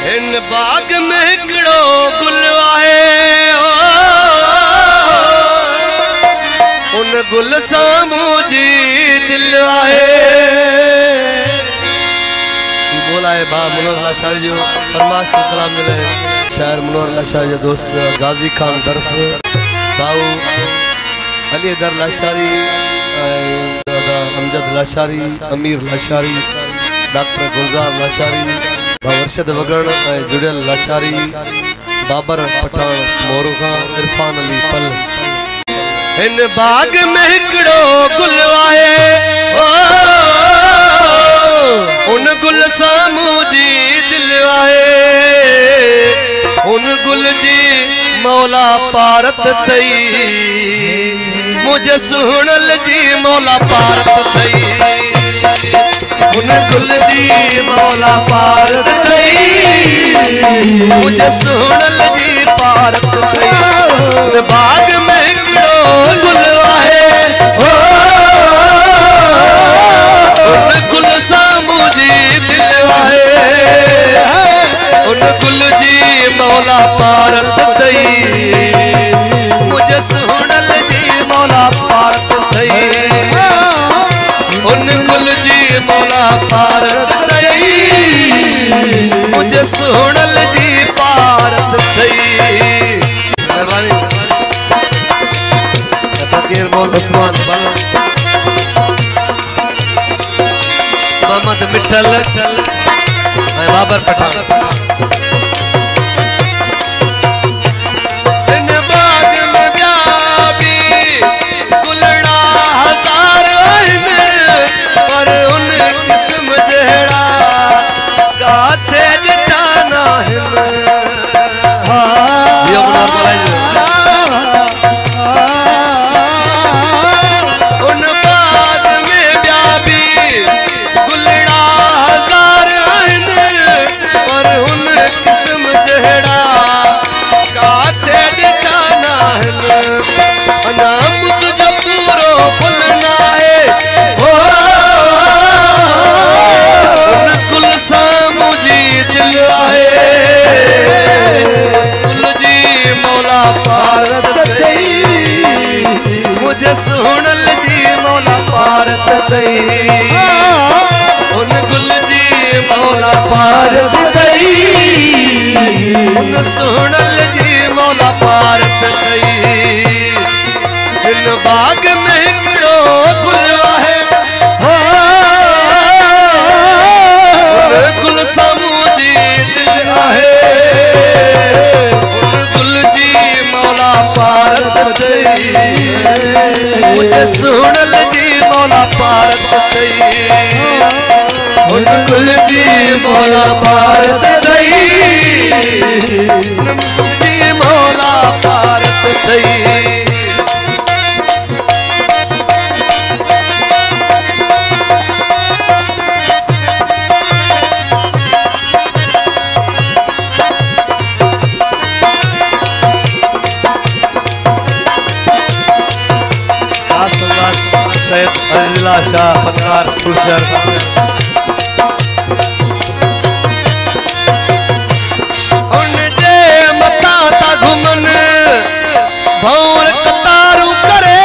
इन बाग में हिकड़ो गुल आहे उन गुल सामूं जी दिल आहे। बोला है बा मनोहर लाशारी जो फरमाश कलाम मिले शायर मनोहर लाशारी जो दोस्त गाजी खान दरस बाऊ अली दर लाशारी अमजद लाशारी अमीर लाशारी डॉक्टर गुलजार लाशारी वर्षद वगड़ जुड़ियल लाशारी बाबर पठान मोरुखा इरफान अली पल। इन बाग में हिकड़ो गुल आहे उन गुल सामूं जी दिल आहे उन गुल जी मौला पारत थई मुझे सुहणल जी मौला पारत थई उन गुल जी मौला पारत थई मुझे सुहणल जी पारत थई। बाग में हिकड़ो गुल आहे उन गुल सामूं जी दिल आहे उन गुल जी मौला पारत थई मुझे सुहणल जी मौला पारत थई उन गुल जी मौला पारत थई मुझे सुहणल जी पारत थई। मेहरबानी फकीर मोहम्मद उस्मान मोहम्मद मिठल बाबर पठान। मुझे सुहणल जी मौला पारत थई उन गुल जी मौला पारत थई उन सुहणल जी मौला पारत थई। इन बाग में हिकड़ो गुल आहे उन गुल सामूं जी दिल आहे उन गुल जी मौला पारत थई मुझे सुहणल जी मौला पारत थई उन गुल जी मौला पारत थई जी मौला पारत थई। सैयद अजीला शाह फनकार खुशर उन जे मता ता घुमन भौर कतारू करे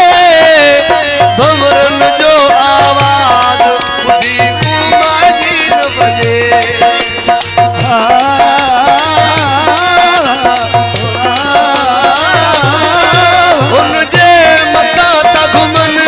भंवरन जो आवाज ॿुधी कुमार जी न बजे उन जे मता ता घुमन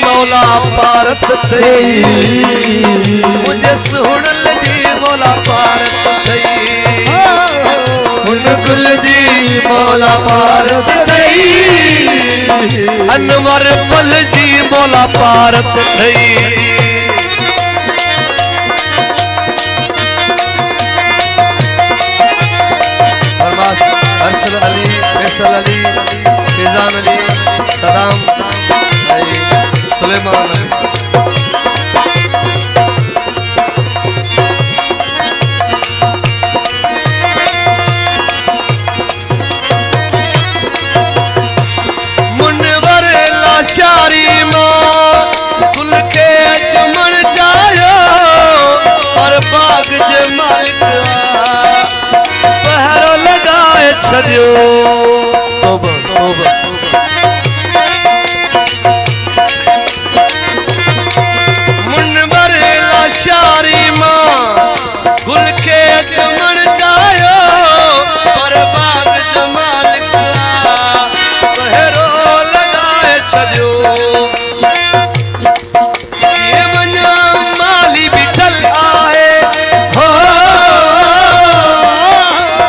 मौला पारत थई मुझे सुहणल जी मौला पारत थई उन गुल जी मौला पारत थई अनवर पल जी मौला पारत थई। अरसल अली फैसल अली फैजान अली सदाम सुलेमान मुनवर लाशारी मां कुल के चमन जायो और बाग जे मालिक पहरो लगाए छदियो तौबा तौबा मुनवर लाशारी मां कुल के चमन जायो और बाग जे मालिक पहरो लगाए छदियो ये मना माली बिठल आए हो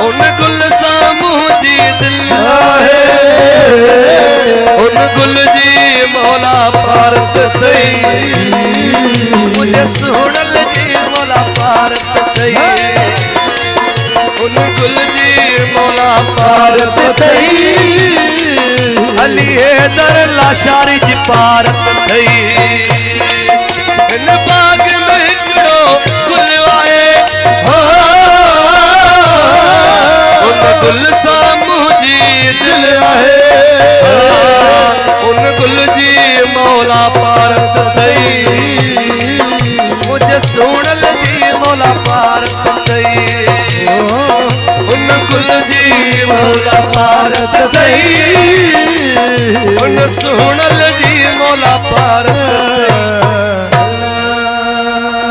उन गुल सामू जी दिल आए उन गुल जी मौला पारत थई मुझे सुनल जी मौला पारत थई उन गुल जी मौला पारत थई अली हैदर लाशारी जी पारत थई इन बाग में हिकड़ो गुल आए हो उन गुल सामू जी दिल आहे उन गुल जी मौला पारत थई मुझे सुनल जी मौला पारत थई उन गुल जी मौला पारत थई उन सुनल जी मौला पार